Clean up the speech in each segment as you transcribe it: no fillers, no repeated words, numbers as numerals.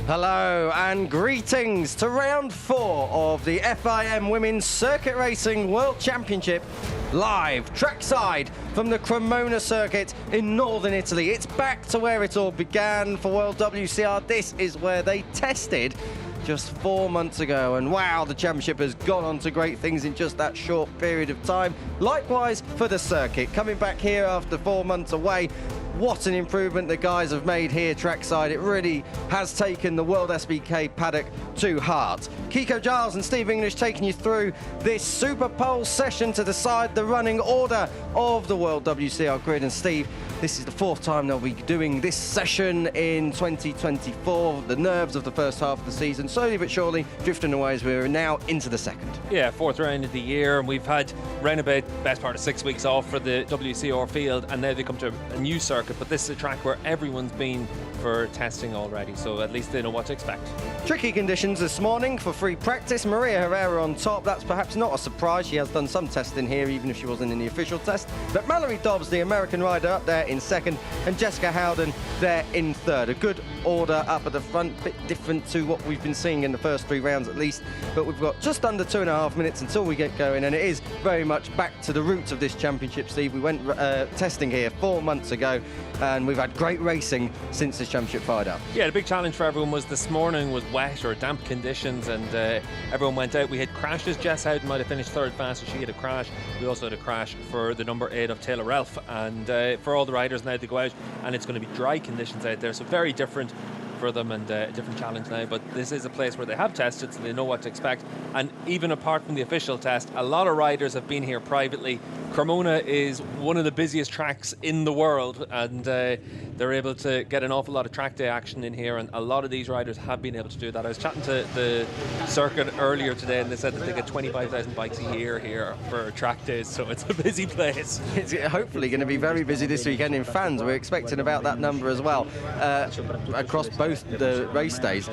Hello and greetings to round 4 of the FIM Women's Circuit Racing World Championship, live trackside from the Cremona circuit in northern Italy. It's back to where it all began for World WCR. This is where they tested just 4 months ago, and wow, the championship has gone on to great things in just that short period of time. Likewise for the circuit, coming back here after 4 months away. What an improvement the guys have made here trackside. It really has taken the World SBK paddock to heart. Kiko Giles and Steve English taking you through this Superpole session to decide the running order of the World WCR grid. And Steve, this is the 4th time they'll be doing this session in 2024. The nerves of the first half of the season slowly but surely drifting away as we're now into the second. Yeah, 4th round of the year, and we've had round about best part of 6 weeks off for the WCR field, and now they come to a new circuit. But this is a track where everyone's been for testing already, so at least they know what to expect. Tricky conditions this morning for free practice. Maria Herrera on top. That's perhaps not a surprise. She has done some testing here, even if she wasn't in the official test. But Mallory Dobbs, the American rider, up there in second, and Jessica Howden there in third. A good order up at the front, bit different to what we've been seeing in the first 3 rounds at least. But we've got just under 2.5 minutes until we get going, and it is very much back to the roots of this championship, Steve. We went testing here 4 months ago, and we've had great racing since this championship fired up. Yeah, the big challenge for everyone was this morning was wet or damp conditions, and everyone went out. We had crashes. Jess Howden might have finished 3rd fastest. She had a crash. We also had a crash for the number 8 of Taylor Ralph, and for all the riders now, they go out and it's going to be dry conditions out there, so very different for them, and a different challenge now. But this is a place where they have tested, so they know what to expect. And even apart from the official test, a lot of riders have been here privately. Cremona is one of the busiest tracks in the world, and they're able to get an awful lot of track day action in here, and a lot of these riders have been able to do that. I was chatting to the circuit earlier today, and they said that they get 25,000 bikes a year here for track days, so it's a busy place. It's hopefully going to be very busy this weekend in fans. We're expecting about that number as well across both the race days.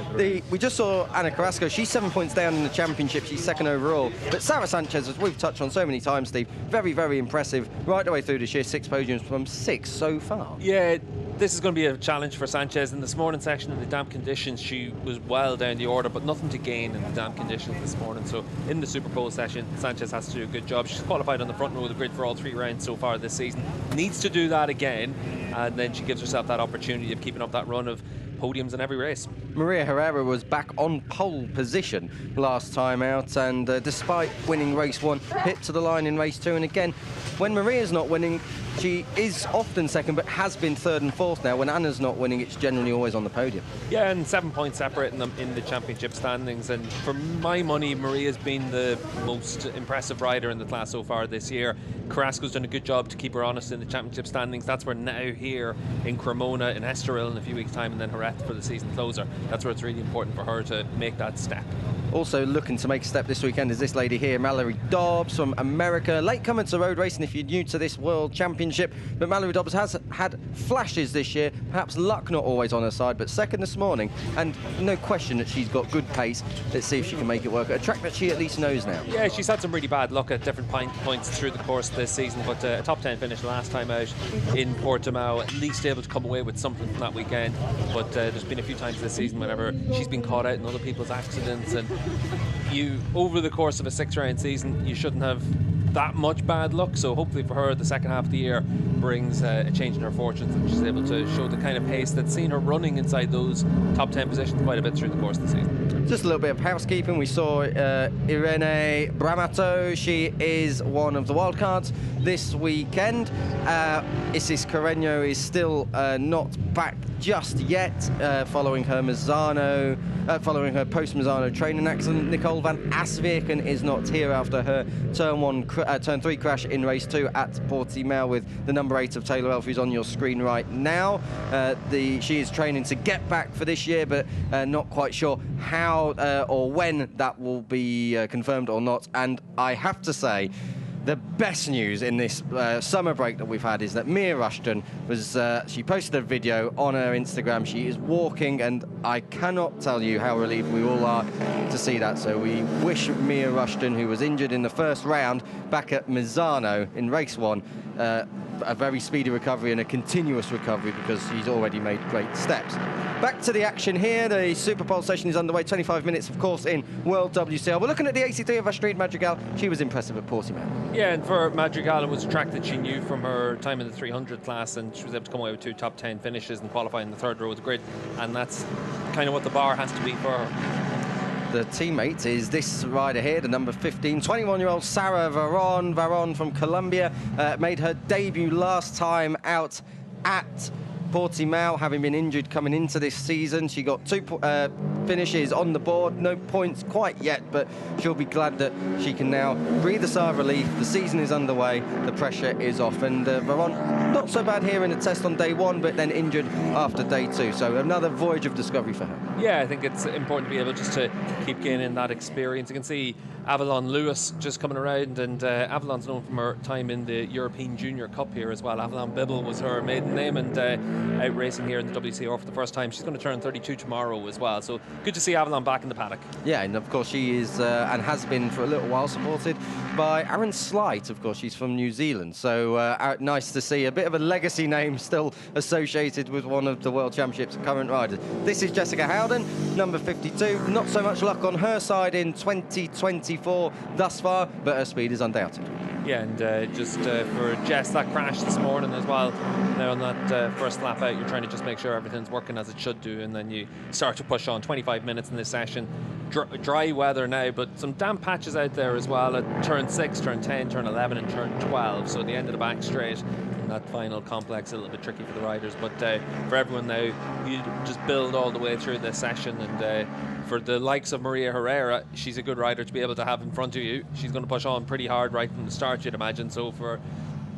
We just saw Ana Carrasco. She's 7 points down in the championship. She's 2nd overall. But Sarah Sanchez, as we've touched on so many times, Steve, very, very impressive right the way through this year. 6 podiums from 6 so far. Yeah, this is going to be a challenge for Sanchez. In this morning section in the damp conditions, she was well down the order, but nothing to gain in the damp conditions this morning. So in the Superpole session, Sanchez has to do a good job. She's qualified on the front row of the grid for all 3 rounds so far this season. Needs to do that again, and then she gives herself that opportunity of keeping up that run of podiums in every race. Maria Herrera was back on pole position last time out, and despite winning race 1, hit to the line in race 2. And again, when Maria's not winning, she is often second, but has been 3rd and 4th now. When Anna's not winning, it's generally always on the podium. Yeah, and 7 points separating them in the championship standings. And for my money, Maria's been the most impressive rider in the class so far this year. Carrasco's done a good job to keep her honest in the championship standings. That's where now here in Cremona, in Estoril in a few weeks' time, and then Jerez for the season closer. That's where it's really important for her to make that step. Also looking to make a step this weekend is this lady here, Mallory Dobbs from America. Latecomer to road racing if you're new to this World Championship, but Mallory Dobbs has had flashes this year, perhaps luck not always on her side, but 2nd this morning, and no question that she's got good pace. Let's see if she can make it work at a track that she at least knows now. Yeah, she's had some really bad luck at different points through the course of this season, but a top 10 finish last time out in Portimao, at least able to come away with something from that weekend. But there's been a few times this season whenever she's been caught out in other people's accidents, and over the course of a 6-round season, you shouldn't have that much bad luck. So hopefully for her, the second half of the year brings a change in her fortunes, and she's able to show the kind of pace that's seen her running inside those top 10 positions quite a bit through the course of the season. Just a little bit of housekeeping. We saw Irene Bramato. She is one of the wildcards this weekend. Isis Carreño is still not back just yet, following her post-Mazzano training accident. Nicole van Asweken is not here after her turn 3 crash in race 2 at Portimao with the number 8 of Taylor Ralph, who's on your screen right now. She is training to get back for this year, but not quite sure how or when that will be confirmed or not. And I have to say, the best news in this summer break that we've had is that Mia Rushton was, she posted a video on her Instagram. She is walking, and I cannot tell you how relieved we all are to see that. So we wish Mia Rushton, who was injured in the first round back at Mazzano in race 1, a very speedy recovery and a continuous recovery because he's already made great steps. Back to the action here. The Superpole session is underway. 25 minutes, of course, in World WCR. We're looking at the AC3 of Astrid Madrigal. She was impressive at Portimao. Yeah, and for Madrigal, it was a track that she knew from her time in the 300 class, and she was able to come away with 2 top 10 finishes and qualify in the 3rd row of the grid, and that's kind of what the bar has to be for her. The teammate is this rider here, the number 15, 21-year-old Sarah Varon. Varon from Colombia made her debut last time out at Portimao, having been injured coming into this season. She got 2 finishes on the board, no points quite yet, but she'll be glad that she can now breathe a sigh of relief. The season is underway, the pressure is off, and Varon, not so bad here in the test on day 1, but then injured after day 2, so another voyage of discovery for her. Yeah, I think it's important to be able just to keep gaining that experience. You can see Avalon Lewis just coming around, and Avalon's known from her time in the European Junior Cup here as well. Avalon Bibble was her maiden name, and out racing here in the WCR for the first time. She's going to turn 32 tomorrow as well, so good to see Avalon back in the paddock. Yeah, and of course she is and has been for a little while supported by Aaron Slight. Of course, she's from New Zealand, so nice to see a bit of a legacy name still associated with one of the World Championships current riders. This is Jessica Howden, number 52. Not so much luck on her side in 2024 thus far, but her speed is undoubted. Yeah, and just for Jess, that crash this morning as well. Now on that first lap out, you're trying to just make sure everything's working as it should do, and then you start to push on. 25 minutes in this session. Dry weather now, but some damp patches out there as well at turn 6, turn 10, turn 11 and turn 12, so the end of the back straight in that final complex, a little bit tricky for the riders, but for everyone now, you just build all the way through this session, and for the likes of Maria Herrera, she's a good rider to be able to have in front of you. She's going to push on pretty hard right from the start, you'd imagine. So for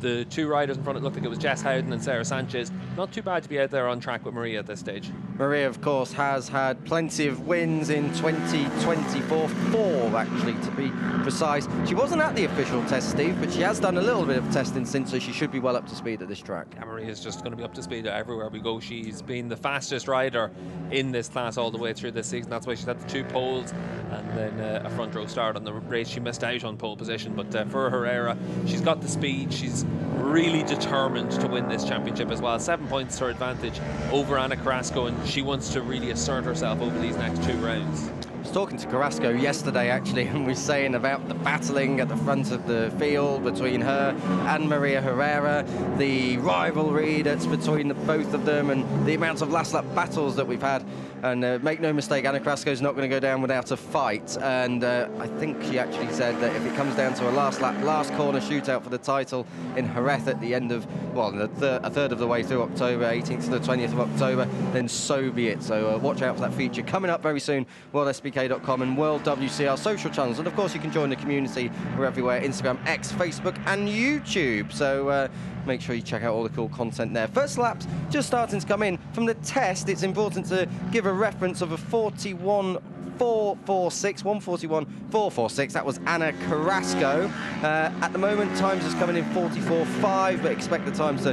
the 2 riders in front, it looked like it was Jess Howden and Sarah Sanchez. Not too bad to be out there on track with Maria at this stage. Maria, of course, has had plenty of wins in 2024, 4 actually to be precise. She wasn't at the official test, Steve, but she has done a little bit of testing since, so she should be well up to speed at this track. Yeah, Maria's just going to be up to speed everywhere we go. She's been the fastest rider in this class all the way through this season. That's why she's had the 2 poles and then a front row start on the race. She missed out on pole position, but for Herrera, she's got the speed. She's really determined to win this championship as well. 7 points to her advantage over Anna Carrasco, and she wants to really assert herself over these next 2 rounds. I was talking to Carrasco yesterday actually, and we were saying about the battling at the front of the field between her and Maria Herrera, the rivalry that's between the both of them, and the amount of last lap battles that we've had. And make no mistake, Anna Carrasco's not going to go down without a fight. And I think she actually said that if it comes down to a last lap, last corner shootout for the title in Jerez at the end of, well, a third of the way through October, 18th to the 20th of October, then so be it. So watch out for that feature coming up very soon. WorldSBK.com and World WCR social channels. And of course, you can join the community. We're everywhere: Instagram, X, Facebook, and YouTube. So make sure you check out all the cool content there. First laps just starting to come in. From the test, it's important to give a reference of a 41.446, 141.446. That was Anna Carrasco. At the moment, times is coming in 44.5, but expect the times to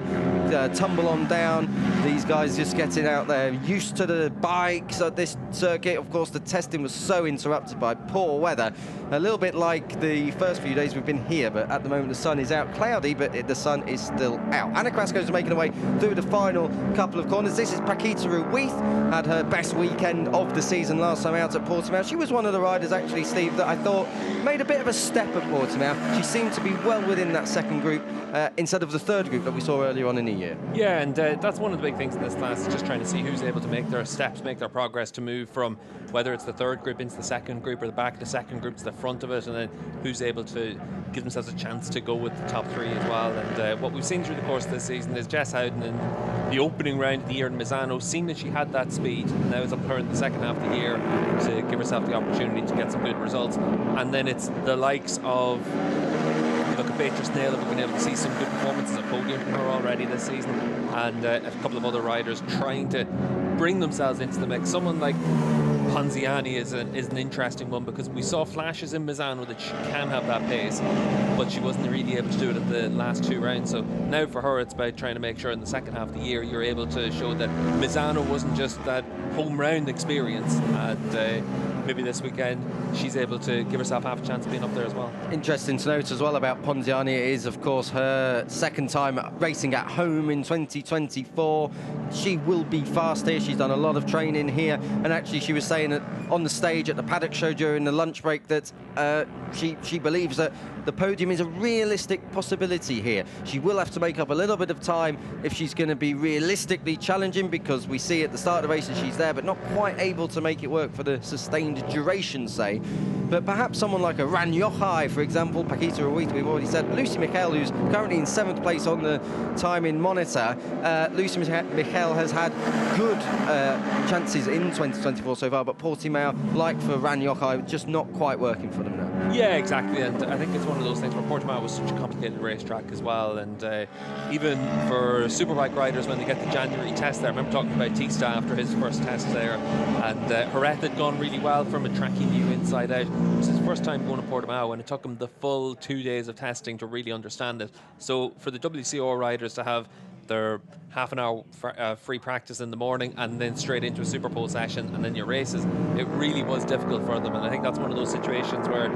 tumble on down. These guys just getting out there, used to the bikes at this circuit. Of course, the testing was so interrupted by poor weather. A little bit like the first few days we've been here, but at the moment the sun is out. Cloudy, but the sun is still out. Anna Carrasco's making her way through the final couple of corners. This is Paquita Ruiz, had her best weekend of the season last time out at Portimao. She was one of the riders, actually, Steve, that I thought made a bit of a step at Portimao. She seemed to be well within that second group instead of the third group that we saw earlier on in the year. Yeah, and that's one of the big things in this class, is just trying to see who's able to make their steps, make their progress to move from whether it's the third group into the second group or the back of the second group to the front of it, and then who's able to give themselves a chance to go with the top 3 as well. And what we've seen through the course of this season is Jess Howden in the opening round of the year in Misano, seeing that she had that speed, and now is up to her in the second half of the year to give herself the opportunity to get some good results. And then it's the likes of, look at Beatrice Nail, we've been able to see some good performances at podium from her already this season, and a couple of other riders trying to bring themselves into the mix. Someone like Ponziani is an interesting one, because we saw flashes in Misano that she can have that pace, but she wasn't really able to do it at the last 2 rounds. So now for her, it's about trying to make sure in the second half of the year you're able to show that Misano wasn't just that home round experience, and maybe this weekend she's able to give herself half a chance of being up there as well. Interesting to note as well about Ponziani, it is of course her second time racing at home in 2024. She will be fast here. She's done a lot of training here, and actually she was saying that on the stage at the paddock show during the lunch break that she believes that the podium is a realistic possibility here. She will have to make up a little bit of time if she's going to be realistically challenging, because we see at the start of the race that she's there but not quite able to make it work for the sustained duration, say. But perhaps someone like a Ran Yochai, for example, Paquita Ruiz, we've already said, Lucy Michel, who's currently in 7th place on the timing monitor. Lucy Michel has had good chances in 2024 so far, but Portimao, like for Ran Yochai, just not quite working for them now. Yeah, exactly, and I think it's one of those things where Portimao was such a complicated racetrack as well, and even for superbike riders when they get the January test there, I remember talking about Tista after his first test there, and Jerez had gone really well from a track he knew inside out. It was his first time going to Portimao, and it took him the full 2 days of testing to really understand it. So for the WCO riders to have their half an hour free practice in the morning and then straight into a Superpole session and then your races, it really was difficult for them. And I think that's one of those situations where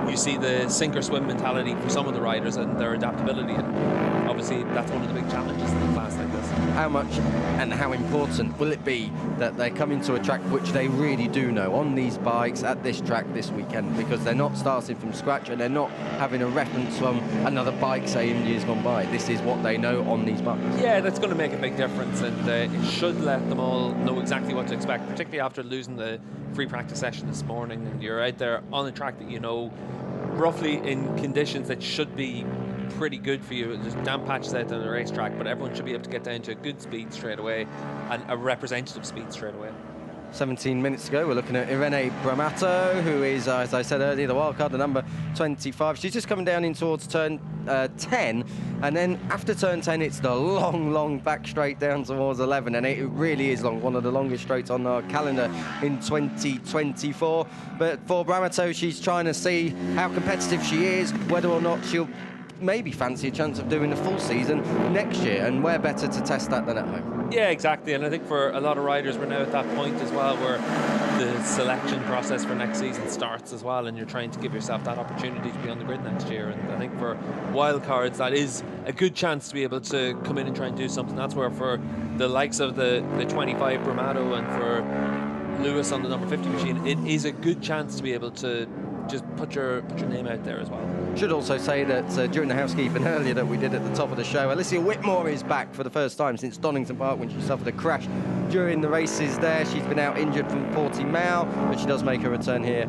you see the sink or swim mentality for some of the riders and their adaptability, and obviously that's one of the big challenges in a class like this. How much and how important will it be that they come into a track which they really do know on these bikes at this track this weekend, because they're not starting from scratch and they're not having a reference from another bike, say, in years gone by. This is what they know on these bikes. Yeah, that's going to make a big difference, and it should let them all know exactly what to expect, particularly after losing the free practice session this morning, and you're out there on a track that you know roughly in conditions that should be pretty good for you. There's damp patches out on the racetrack, but everyone should be able to get down to a good speed straight away and a representative speed straight away. 17 minutes to go. We're looking at Irene Bramato, who is, as I said earlier, the wildcard, the number 25. She's just coming down in towards turn 10, and then after turn 10, it's the long back straight down towards 11, and it really is long, one of the longest straights on our calendar in 2024. But for Bramato, she's trying to see how competitive she is, whether or not she'll maybe fancy a chance of doing a full season next year, and where better to test that than at home. Yeah, exactly, and I think for a lot of riders we're now at that point as well where the selection process for next season starts as well, and you're trying to give yourself that opportunity to be on the grid next year. And I think for wildcards that is a good chance to be able to come in and try and do something. That's where for the likes of the 25 Bramato and for Lewis on the number 50 machine, it is a good chance to be able to just put your name out there as well. Should also say that during the housekeeping earlier that we did at the top of the show, Alicia Whitmore is back for the first time since Donington Park when she suffered a crash during the races there. She's been out injured from Portimao, but she does make a return here.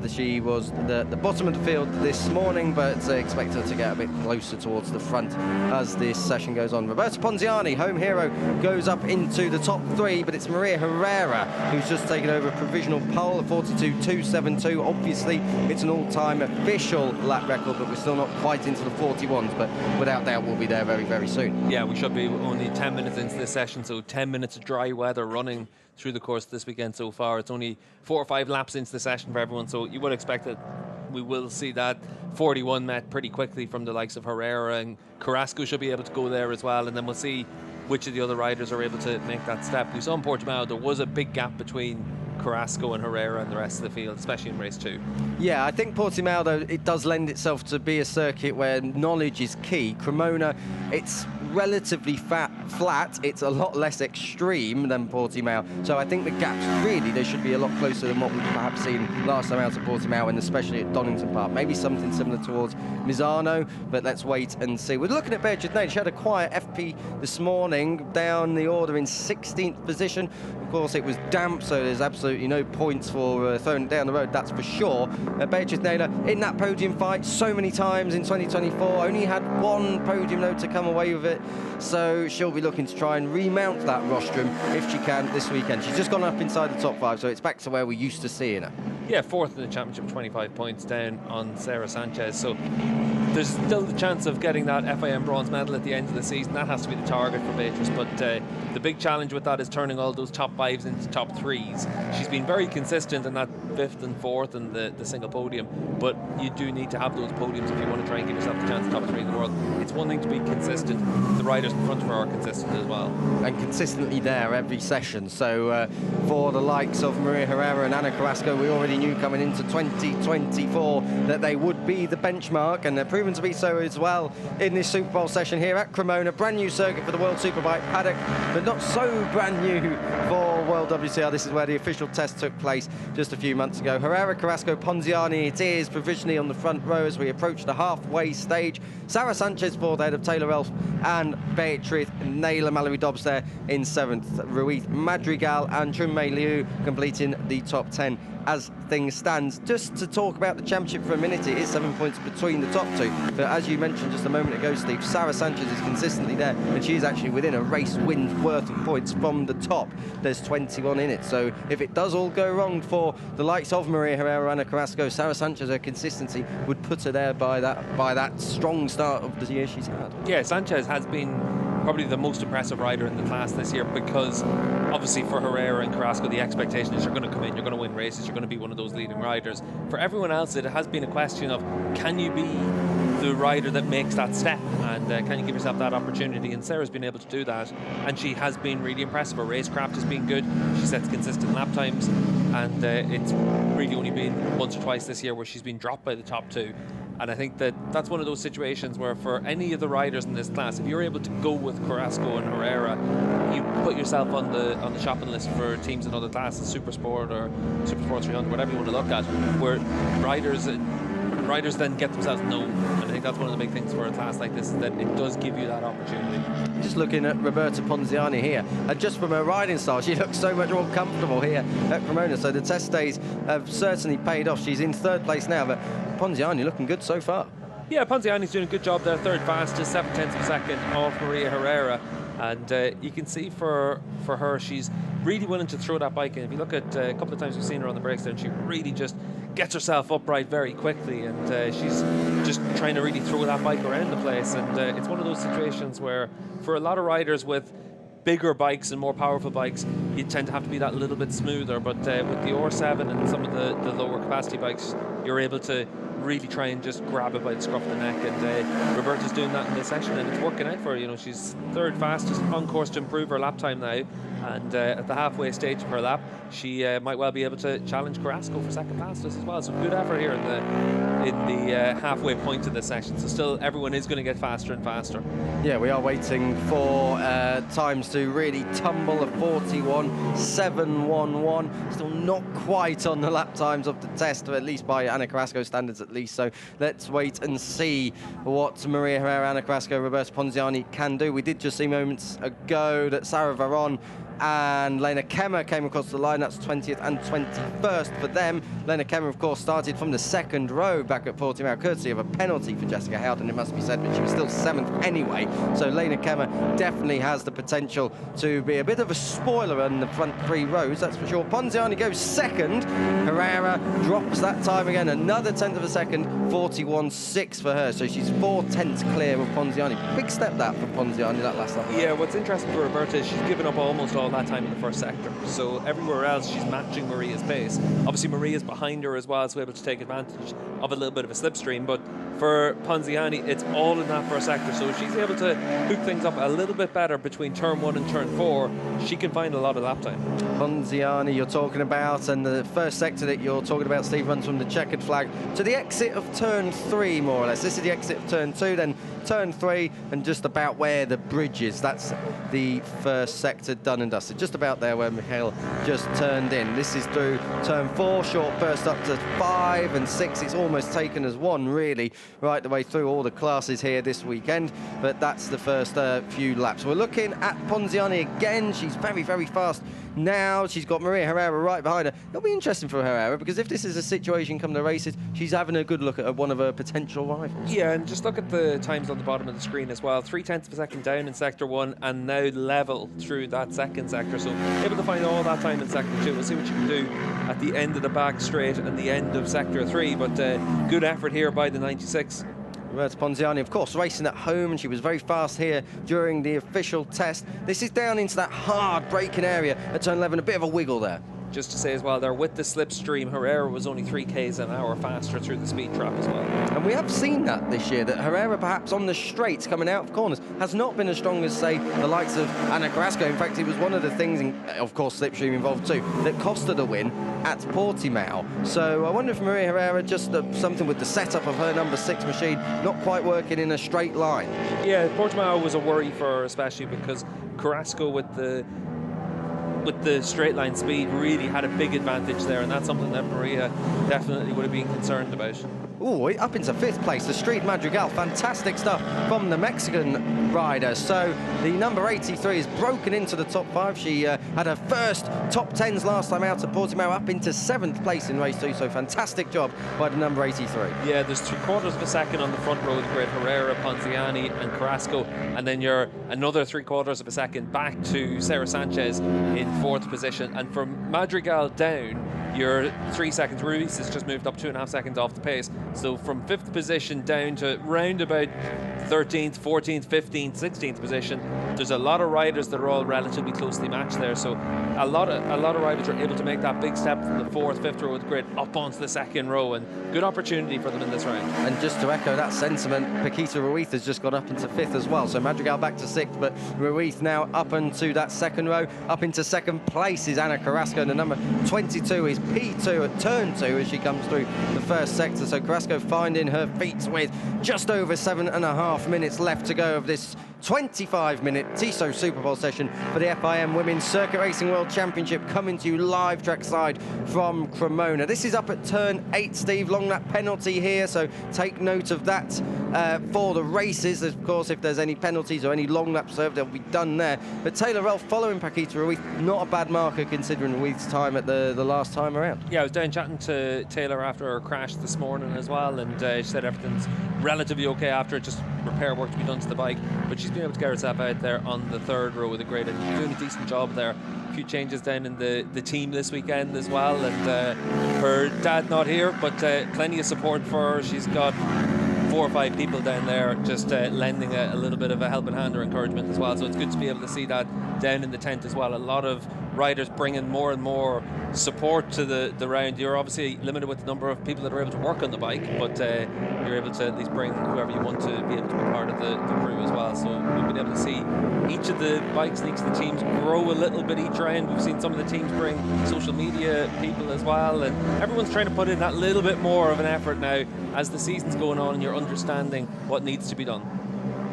She was the bottom of the field this morning, but expect her to get a bit closer towards the front as this session goes on. Roberta Ponziani, home hero, goes up into the top 3, but it's Maria Herrera who's just taken over a provisional pole of 42.272. Obviously, it's an all-time official lap record, but we're still not quite into the 41s, but without doubt we'll be there very, very soon. Yeah, we should be only 10 minutes into this session, so 10 minutes of dry weather running through the course this weekend so far. It's only 4 or 5 laps into the session for everyone, so you would expect that we will see that 41 met pretty quickly from the likes of Herrera, and Carrasco should be able to go there as well, and then we'll see which of the other riders are able to make that step. We saw in Portimao there was a big gap between Carrasco and Herrera and the rest of the field, especially in race 2. Yeah, I think Portimao, though, it does lend itself to be a circuit where knowledge is key. Cremona, it's relatively flat. It's a lot less extreme than Portimao. So I think the gaps, really, they should be a lot closer than what we've perhaps seen last time out at Portimao, and especially at Donington Park. Maybe something similar towards Misano, but let's wait and see. We're looking at Beatrice Naylor. She had a quiet FP this morning, down the order in 16th position. Of course, it was damp, so there's absolutely no points for throwing it down the road, that's for sure. Beatrice Naylor in that podium fight so many times in 2024, only had one podium note to come away with it, so she'll be be looking to try and remount that rostrum if she can this weekend. She's just gone up inside the top 5, so it's back to where we used to seeing her. Yeah, 4th in the championship, 25 points down on Sarah Sanchez. So there's still the chance of getting that FIM bronze medal at the end of the season. That has to be the target for Beatrice. But the big challenge with that is turning all those top 5s into top 3s. She's been very consistent in that 5th and 4th and the single podium. But you do need to have those podiums if you want to try and give yourself the chance top 3 in the world. It's one thing to be consistent. The riders in front of her are consistent as well. And consistently there every session. So for the likes of Maria Herrera and Ana Carrasco, we already knew coming into 2024 that they would be the benchmark, and they're proven to be so as well in this Superpole session here at Cremona. Brand new circuit for the World Superbike paddock, but not so brand new for World WCR. This is where the official test took place just a few months ago. Herrera, Carrasco, Ponziani, it is provisionally on the front row as we approach the halfway stage. Sarah Sanchez fourth ahead of Taylor Elf and Beatrice Naylor. Mallory Dobbs there in 7th. Ruiz Madrigal and Chunmei Liu completing the top 10 as things stand. Just to talk about the championship for a minute, it is 7 points between the top 2, but as you mentioned just a moment ago, Steve, Sarah Sanchez is consistently there, and she is actually within a race win's worth of points from the top. There's 21 in it, so if it does all go wrong for the likes of Maria Herrera, Ana Carrasco, Sarah Sanchez, her consistency would put her there by that strong start of the year she's had. Yeah, Sanchez has been probably the most impressive rider in the class this year, because obviously for Herrera and Carrasco the expectation is you're going to come in, you're going to win races, you're going to be one of those leading riders. For everyone else it has been a question of, can you be the rider that makes that step, and can you give yourself that opportunity? And Sarah's been able to do that, and she has been really impressive. Her racecraft has been good, she sets consistent lap times, and it's really only been once or twice this year where she's been dropped by the top 2. And I think that that's one of those situations where for any of the riders in this class, if you're able to go with Carrasco and Herrera, you put yourself on the shopping list for teams in other classes, Super Sport or Super Sport 300, whatever you want to look at, where riders then get themselves known. And I think that's one of the big things for a class like this, is that it does give you that opportunity. Just looking at Roberta Ponziani here, and just from her riding style, she looks so much more comfortable here at Cremona. So the test days have certainly paid off. She's in 3rd place now, but Ponziani looking good so far. Yeah, Ponziani's doing a good job there, 3rd fastest, 7/10 of a second off Maria Herrera. And you can see for her, she's really willing to throw that bike in. If you look at a couple of times we've seen her on the brakes there, and she really just gets herself upright very quickly, and she's just trying to really throw that bike around the place. And it's one of those situations where for a lot of riders with bigger bikes and more powerful bikes, you tend to have to be that little bit smoother, but with the R7 and some of the lower capacity bikes, you're able to really try and just grab it by the scruff of the neck, and Roberta's doing that in this session, and it's working out for her. You know, she's 3rd fastest, on course to improve her lap time now, and at the halfway stage of her lap, she might well be able to challenge Carrasco for 2nd fastest as well. So good effort here in the halfway point of the session. So still, everyone is going to get faster and faster. Yeah, we are waiting for times to really tumble. A 41.711, still not quite on the lap times of the test, at least by Ana Carrasco standards at least. So let's wait and see what Maria Herrera, Ana Carrasco, Roberta Ponziani can do. We did just see moments ago that Sarah Varon and Lena Kemmer came across the line. That's 20th and 21st for them. Lena Kemmer, of course, started from the 2nd row back at Portimao, courtesy of a penalty for Jessica Howden, it must be said, but she was still 7th anyway. So Lena Kemmer definitely has the potential to be a bit of a spoiler in the front 3 rows, that's for sure. Ponziani goes 2nd. Herrera drops that time again, another 10th of a second, 41.6 for her. So she's 4/10 clear of Ponziani. Big step that for Ponziani, that last lap. Yeah, what's interesting for Roberta is she's given up almost all that time in the 1st sector. So everywhere else, she's matching Maria's pace. Obviously, Maria's behind her as well, so able to take advantage of a little bit of a slipstream. But for Ponziani, it's all in that 1st sector. So if she's able to hook things up a little bit better between turn 1 and turn 4, she can find a lot of lap time. Ponziani you're talking about, and the 1st sector that you're talking about, Steve, runs from the checkered flag to the exit of turn 3, more or less. This is the exit of turn 2, then turn 3, and just about where the bridge is. That's the 1st sector done and dusted. Just about there where Mikhail just turned in. This is through turn 4, short burst up to 5 and 6. It's almost taken as 1, really, right the way through all the classes here this weekend. But that's the first few laps. We're looking at Ponziani again. She's very, very fast Now she's got Maria Herrera right behind her. It'll be interesting for Herrera, because if this is a situation come to races, she's having a good look at one of her potential rivals. Yeah, and just look at the times on the bottom of the screen as well. 0.3 of a second down in sector 1 and now level through that second sector. So able to find all that time in sector 2. We'll see what you can do at the end of the back straight and the end of sector 3. But good effort here by the 96. Roberta Ponziani, of course, racing at home, and she was very fast here during the official test. This is down into that hard braking area at turn 11, a bit of a wiggle there. Just to say as well there, with the slipstream, Herrera was only 3 k's an hour faster through the speed trap as well. And we have seen that this year, that Herrera perhaps on the straights coming out of corners has not been as strong as, say, the likes of Ana Carrasco. In fact, it was one of the things, of course slipstream involved too, that cost her the win at Portimao. So I wonder if Maria Herrera, just something with the setup of her number 6 machine, not quite working in a straight line. Yeah, Portimao was a worry for her, especially because Carrasco with the straight line speed really had a big advantage there, and that's something that Maria definitely would have been concerned about. Ooh, up into 5th place, the Street Madrigal. Fantastic stuff from the Mexican rider. So the number 83 is broken into the top 5. She had her first top 10s last time out at Portimao, up into 7th place in race 2. So fantastic job by the number 83. Yeah, there's 3/4 of a second on the front row with Great Herrera, Ponziani and Carrasco, and then you're another 3/4 of a second back to Sarah Sanchez in 4th position. And from Madrigal down, you're 3 seconds. Ruiz has just moved up 2.5 seconds off the pace. So from 5th position down to round about 13th, 14th, 15th, 16th position, there's a lot of riders that are all relatively closely matched there. So a lot of riders are able to make that big step from the 4th, 5th row of the grid up onto the 2nd row, and good opportunity for them in this round. And just to echo that sentiment, Paquita Ruiz has just got up into 5th as well. So Madrigal back to 6th, but Ruiz now up into that 2nd row. Up into 2nd place is Ana Carrasco, and the number 22 is P2 at turn 2 as she comes through the first sector. So Carrasco finding her feet with just over 7.5 minutes left to go of this 25-minute Tissot Superpole session for the FIM Women's Circuit Racing World Championship, coming to you live trackside from Cremona. This is up at turn 8, Steve. Long lap penalty here, so take note of that for the races. Of course, if there's any penalties or any long laps served, they'll be done there. But Taylor Ralph following Paquita Ruiz, not a bad marker considering Ruiz's time at the last time around. Yeah, I was down chatting to Taylor after her crash this morning as well, and she said everything's relatively okay after it, just repair work to be done to the bike, but she's been able to get herself out there on the 3rd row with a grid and doing a decent job there. A few changes down in the team this weekend as well, and her dad not here, but plenty of support for her. She's got 4 or 5 people down there just lending a little bit of a helping hand or encouragement as well, so it's good to be able to see that down in the tent as well. A lot of riders bringing more and more support to the round. You're obviously limited with the number of people that are able to work on the bike, but you're able to at least bring whoever you want to be able to be part of the crew as well. So we've been able to see each of the bikes and each of the teams grow a little bit each round. We've seen some of the teams bring social media people as well, and everyone's trying to put in that little bit more of an effort now as the season's going on and you're understanding what needs to be done.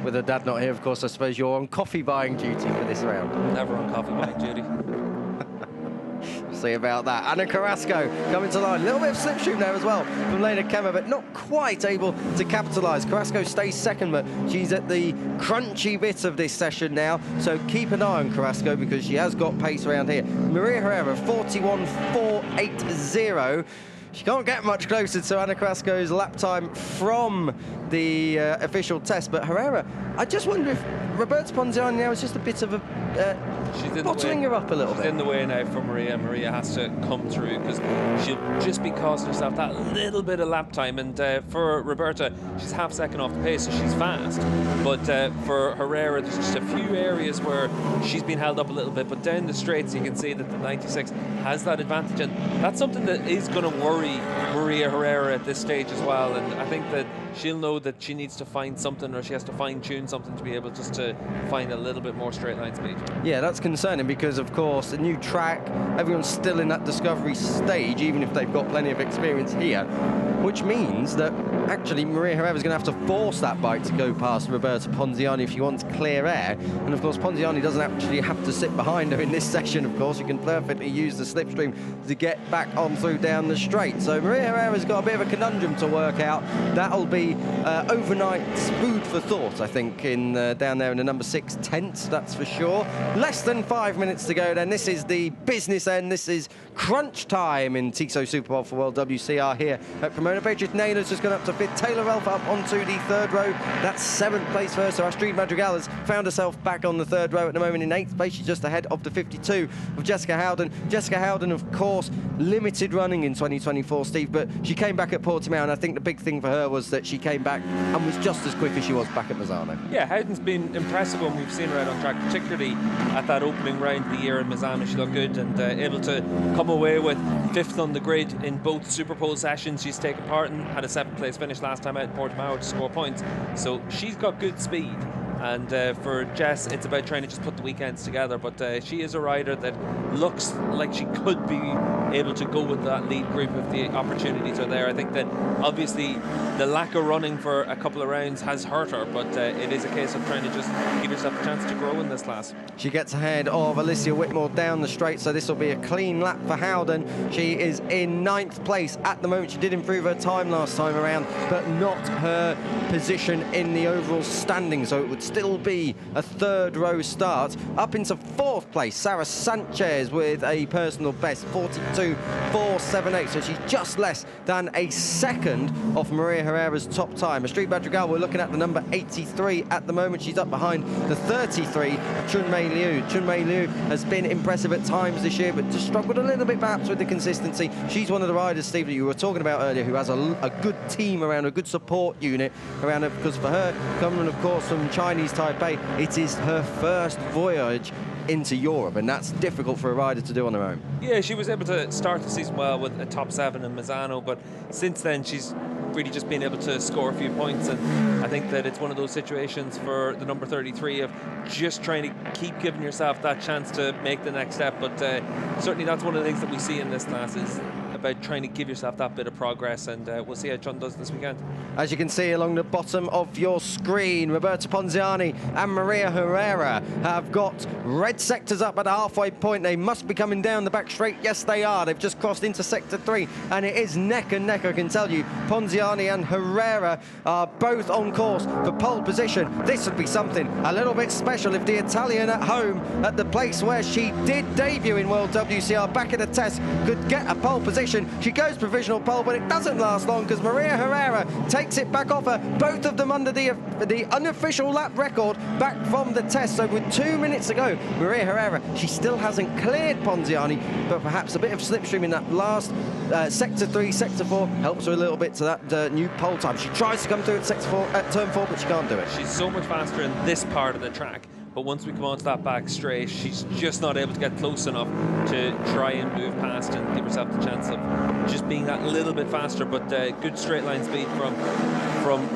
With her dad not here, of course, I suppose you're on coffee buying duty for this round. Never on coffee buying duty. See about that. Ana Carrasco coming to line. A little bit of slipstream there as well from Lena Kemmer, but not quite able to capitalise. Carrasco stays 2nd, but she's at the crunchy bit of this session now. So keep an eye on Carrasco because she has got pace around here. Maria Herrera, 41.480. She can't get much closer to Ana Carrasco's lap time from the official test, but Herrera, I just wonder if Roberta Ponziani now is just a bit of a bottling her up a little bit. She's in the way now for Maria. Maria has to come through because she'll just be costing herself that little bit of lap time, and for Roberta, she's half second off the pace, so she's fast, but for Herrera, there's just a few areas where she's been held up a little bit, but down the straights you can see that the 96 has that advantage, and that's something that is going to worry Maria Herrera at this stage as well, and I think that she'll know that she needs to find something, or she has to fine-tune something to be able just to find a little bit more straight line speed. Yeah, that's concerning because, of course, a new track, everyone's still in that discovery stage, even if they've got plenty of experience here, which means that actually Maria Herrera's going to have to force that bike to go past Roberta Ponziani if she wants clear air. And, of course, Ponziani doesn't actually have to sit behind her in this section, of course. You can perfectly use the slipstream to get back on through down the straight. So Maria Herrera's got a bit of a conundrum to work out. That'll be overnight food for thought, I think, in down there in the number 6 tent, that's for sure. Less than than 5 minutes to go then. This is the business end. This is crunch time in TISO Superpole for World WCR here at Cremona. Beatrice Naylor's just gone up to 5th. Taylor Ralph up onto the 3rd row. That's 7th place for her. So Astrid Madrigal has found herself back on the 3rd row at the moment in 8th place. She's just ahead of the 52 of Jessica Howden. Jessica Howden, of course, limited running in 2024, Steve, but she came back at Portimao, and I think the big thing for her was that she came back and was just as quick as she was back at Misano. Yeah, Howden's been impressive when we've seen her out on track, particularly at that opening round of the year in Misano. She looked good and able to come away with 5th on the grid in both Superpole sessions she's taken part in. Had a 7th place finish last time out in Portimao to score points, so she's got good speed. And for Jess, it's about trying to just put the weekends together. But she is a rider that looks like she could be able to go with that lead group if the opportunities are there. I think that obviously the lack of running for a couple of rounds has hurt her, but it is a case of trying to just give yourself a chance to grow in this class. She gets ahead of Alicia Whitmore down the straight, so this will be a clean lap for Howden. She is in 9th place at the moment. She did improve her time last time around, but not her position in the overall standing, so it would still be a 3rd row start. Up into 4th place, Sarah Sanchez with a personal best, 42.478, so she's just less than a second off Maria Herrera's top time. Astrid Madrigal, we're looking at the number 83 at the moment. She's up behind the 33, Chun Mei Liu. Chun Mei Liu has been impressive at times this year, but just struggled a little bit perhaps with the consistency. She's one of the riders, Steve, that you were talking about earlier, who has a good team around, a good support unit around her, because for her, coming of course from Chinese Taipei, it is her first voyage into Europe, and that's difficult for a rider to do on their own. Yeah, she was able to start the season well with a top 7 in Misano, but since then she's really just been able to score a few points, and I think that it's one of those situations for the number 33 of just trying to keep giving yourself that chance to make the next step. But certainly that's one of the things that we see in this class, is about trying to give yourself that bit of progress, and we'll see how Chun does this weekend. As you can see along the bottom of your screen, Roberta Ponziani and Maria Herrera have got red sectors up at the halfway point. They must be coming down the back straight. Yes, they are. They've just crossed into sector 3, and it is neck and neck, I can tell you. Ponziani and Herrera are both on course for pole position. This would be something a little bit special if the Italian at home, at the place where she did debut in World WCR back at the test, could get a pole position. She goes provisional pole, but it doesn't last long because Maria Herrera takes it back off her. Both of them under the unofficial lap record back from the test. So with 2 minutes to go, Maria Herrera, she still hasn't cleared Ponziani, but perhaps a bit of slipstream in that last sector 3, sector 4 helps her a little bit to that new pole time. She tries to come through at sector 4, at turn 4, but she can't do it. She's so much faster in this part of the track, but once we come onto that back straight, she's just not able to get close enough to try and move past and give herself the chance of just being that little bit faster. But good straight line speed from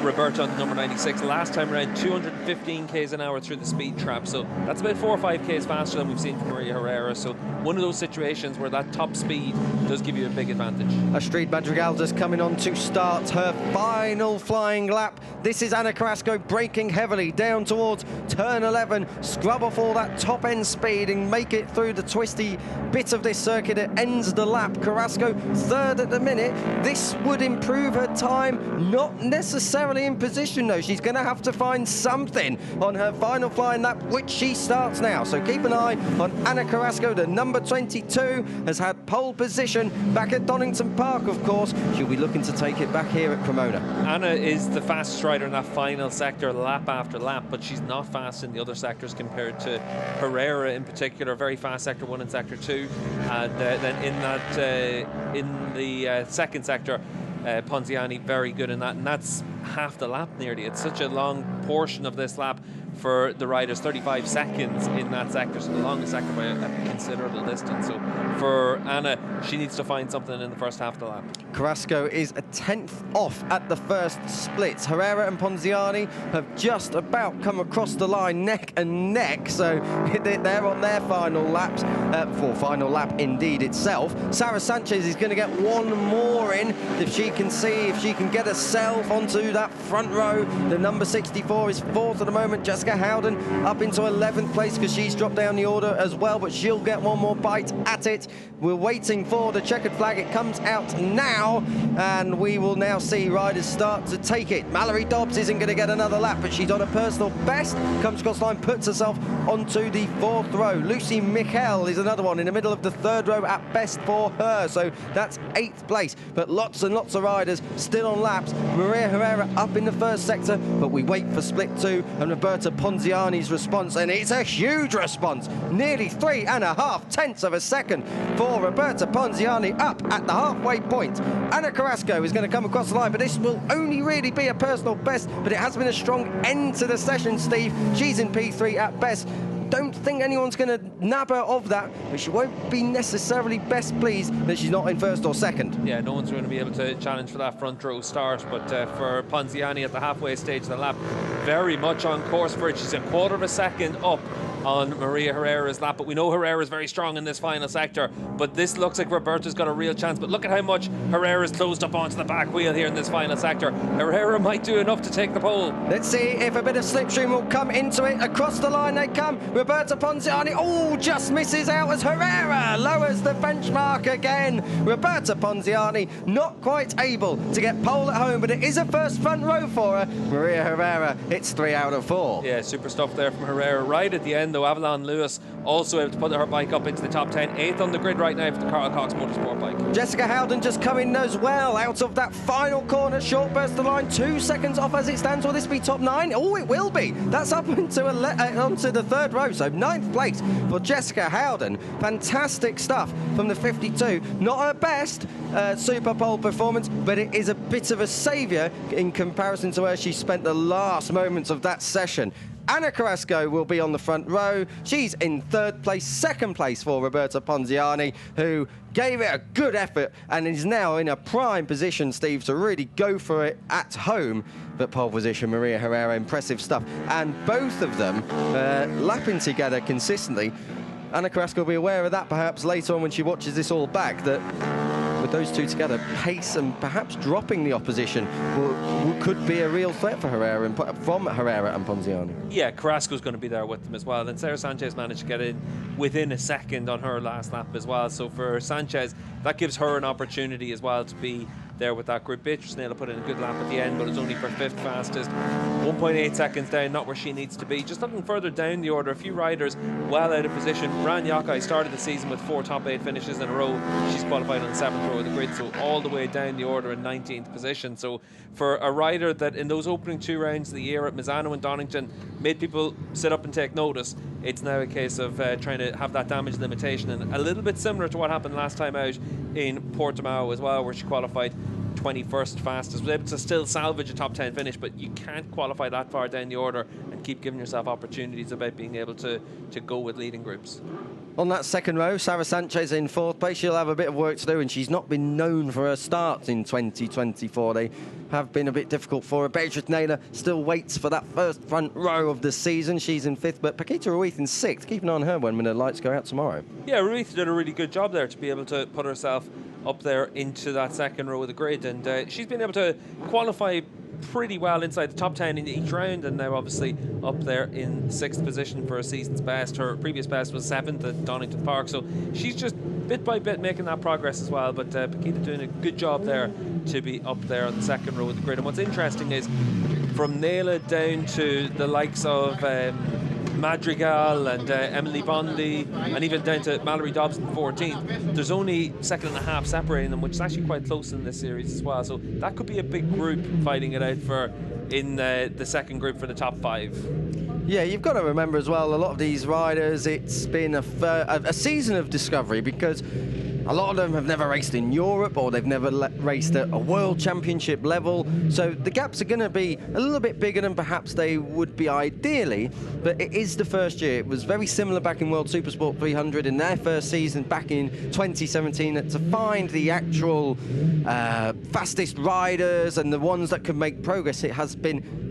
Roberta on the number 96. Last time around, 215 k's an hour through the speed trap, so that's about 4 or 5 k's faster than we've seen from Maria Herrera. So one of those situations where that top speed does give you a big advantage. Astrid Madrigal just coming on to start her final flying lap. This is Ana Carrasco braking heavily down towards turn 11, scrub off all that top end speed and make it through the twisty bit of this circuit that ends the lap. Carrasco 3rd at the minute. This would improve her time, not necessarily in position though. She's going to have to find something on her final flying lap, which she starts now. So keep an eye on Ana Carrasco. The number 22 has had pole position back at Donington Park, of course. She'll be looking to take it back here at Cremona. Anna is the fastest rider in that final sector, lap after lap, but she's not fast in the other sectors compared to Herrera in particular. Very fast sector 1 and sector 2, and then in the second sector, Ponziani very good in that, and that's half the lap nearly. It's such a long portion of this lap for the riders, 35 seconds in that sector, so the longest sector by a considerable distance. So for Anna, she needs to find something in the first half of the lap. Carrasco is a 10th off at the first split. Herrera and Ponziani have just about come across the line neck and neck, so they're on their final laps, for final lap indeed itself. Sarah Sanchez is going to get one more in if she can get herself onto that front row. The number 64 is 4th at the moment. Jessica Jessica Howden up into 11th place because she's dropped down the order as well, but she'll get one more bite at it. We're waiting for the checkered flag. It comes out now, and we will now see riders start to take it. Mallory Dobbs isn't going to get another lap, but she's on a personal best. Comes across the line, puts herself onto the 4th row. Lucy Michel is another one in the middle of the 3rd row at best for her, so that's 8th place. But lots and lots of riders still on laps. Maria Herrera up in the 1st sector, but we wait for split 2 and Roberta Ponziani's response, and it's a huge response. Nearly 3.5 tenths of a second for Roberta Ponziani up at the halfway point. Anna Carrasco is going to come across the line, but this will only really be a personal best, but it has been a strong end to the session, Steve. She's in P3 at best. Don't think anyone's going to nab her of that, but she won't be necessarily best pleased that she's not in 1st or 2nd. Yeah, no one's going to be able to challenge for that front row start, but for Ponziani at the halfway stage of the lap, very much on course for it. She's a 1/4 second up on Maria Herrera's lap, but we know Herrera's very strong in this final sector, but this looks like Roberta's got a real chance. But look at how much Herrera's closed up onto the back wheel here in this final sector. Herrera might do enough to take the pole. Let's see if a bit of slipstream will come into it. Across the line they come. Roberta Ponziani, just misses out as Herrera lowers the benchmark again. Roberta Ponziani not quite able to get pole at home, but it is a first front row for her. Maria Herrera, it's 3 out of 4. Yeah, super stuff there from Herrera. Right at the end, though, Avalon Lewis also able to put her bike up into the top 10. 8th on the grid right now for the Carl Cox Motorsport bike. Jessica Howden just coming as well out of that final corner. Short burst the line, 2 seconds off as it stands. Will this be top 9? Oh, it will be. That's up into onto the 3rd row, so 9th place for Jessica Howden. Fantastic stuff from the 52. Not her best Superpole performance, but it is a bit of a saviour in comparison to where she spent the last moments of that session. Anna Carrasco will be on the front row. She's in 3rd place. 2nd place for Roberta Ponziani, who gave it a good effort and is now in a prime position, Steve, to really go for it at home. But pole position, Maria Herrera, impressive stuff. And both of them lapping together consistently. Anna Carrasco will be aware of that perhaps later on when she watches this all back, that with those two together, pace and perhaps dropping the opposition could be a real threat for Herrera from Herrera and Ponziani. Yeah, Carrasco's going to be there with them as well. And Sarah Sanchez managed to get in within a second on her last lap as well. So for Sanchez, that gives her an opportunity as well to be there with that group. Beatrice Naylor put in a good lap at the end, but it's only for 5th fastest. 1.8 seconds down, not where she needs to be. Just looking further down the order, a few riders well out of position. Ran Yokai started the season with 4 top 8 finishes in a row. She's qualified on the 7th row of the grid, so all the way down the order in 19th position. So for a rider that in those opening 2 rounds of the year at Misano and Donington made people sit up and take notice, it's now a case of trying to have that damage limitation, and a little bit similar to what happened last time out in Portimao as well, where she qualified 21st fastest, was able to still salvage a top 10 finish, but you can't qualify that far down the order and keep giving yourself opportunities about being able to go with leading groups. On that 2nd row, Sarah Sanchez in 4th place. She'll have a bit of work to do, and she's not been known for her starts in 2024. They have been a bit difficult for her. Beatrice Naylor still waits for that first front row of the season. She's in 5th, but Paquita Ruiz in 6th. Keep an eye on her when the lights go out tomorrow. Yeah, Ruiz did a really good job there to be able to put herself up there into that 2nd row of the grid, and she's been able to qualify pretty well inside the top 10 in each round, and now obviously up there in 6th position for a season's best. Her previous best was 7th at Donington Park, so she's just bit by bit making that progress as well. But Paquita doing a good job there to be up there on the 2nd row of the grid. And what's interesting is from Naylor down to the likes of Madrigal and Emily Bondi, and even down to Mallory Dobbs in 14th, there's only 2.5 seconds separating them, which is actually quite close in this series as well. So that could be a big group fighting it out for in the 2nd group for the top 5. Yeah, you've got to remember as well, a lot of these riders, it's been a season of discovery, because a lot of them have never raced in Europe, or they've never raced at a world championship level. So the gaps are going to be a little bit bigger than perhaps they would be ideally, but it is the first year. It was very similar back in World Supersport 300 in their first season back in 2017, that to find the actual fastest riders and the ones that can make progress, it has been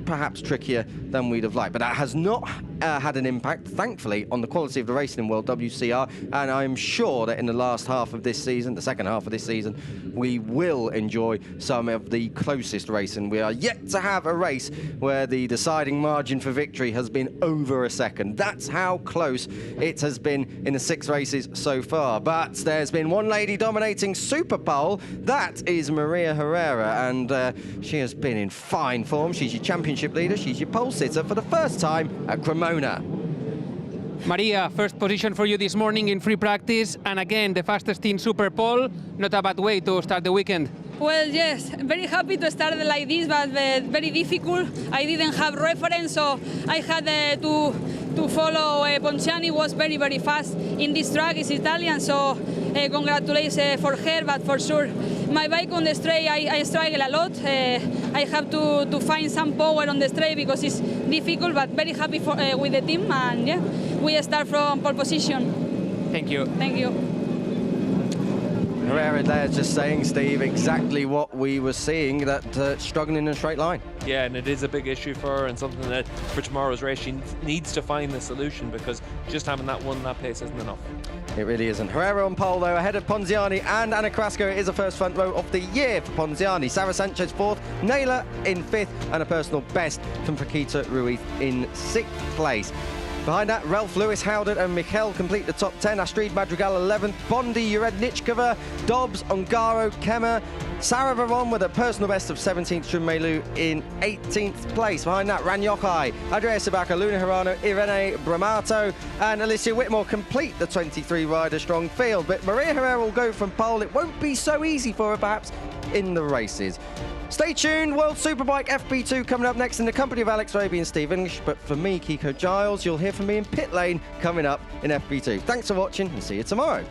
perhaps trickier than we'd have liked. But that has not had an impact, thankfully, on the quality of the racing in World WCR, and I'm sure that in the last half of this season, the second half of this season, we will enjoy some of the closest racing. We are yet to have a race where the deciding margin for victory has been over a second. That's how close it has been in the 6 races so far. But there's been one lady dominating Superpole. That is Maria Herrera, and she has been in fine form. She's your championship leader. She's your pole sitter for the first time at Cremona. Maria, first position for you this morning in free practice, and again, the fastest in Superpole. Not a bad way to start the weekend. Well, yes, very happy to start like this, but very difficult. I didn't have reference, so I had to follow Ponciani. Was very, very fast in this track. It's Italian, so congratulations for her, but for sure, my bike on the straight, I struggle a lot. I have to find some power on the straight because it's difficult, but very happy with the team, and yeah, we start from pole position. Thank you. Thank you. Herrera there just saying, Steve, exactly what we were seeing, that struggling in a straight line. Yeah, and it is a big issue for her, and something that for tomorrow's race she needs to find the solution, because just having that one lap pace isn't enough. It really isn't. Herrera on pole, though, ahead of Ponziani and Ana Carrasco. It is a first front row of the year for Ponziani. Sarah Sanchez 4th, Naylor in 5th, and a personal best from Paquita Ruiz in 6th place. Behind that, Ralph Lewis, Howden and Mikel complete the top 10. Astrid Madrigal 11th, Bondi, Urednichkova, Dobbs, Ongaro, Kemmer, Sarah Varon with a personal best of 17th, Chunmeilu in 18th place. Behind that, Ranyokai, Andrea Sabaka, Luna Hirano, Irene Bramato and Alicia Whitmore complete the 23-rider strong field. But Maria Herrera will go from pole. It won't be so easy for her, perhaps, in the races. Stay tuned, World Superbike FP2 coming up next in the company of Alex Raby and Steve English. But for me, Kiko Giles, you'll hear from me in pit lane coming up in FP2. Thanks for watching and see you tomorrow.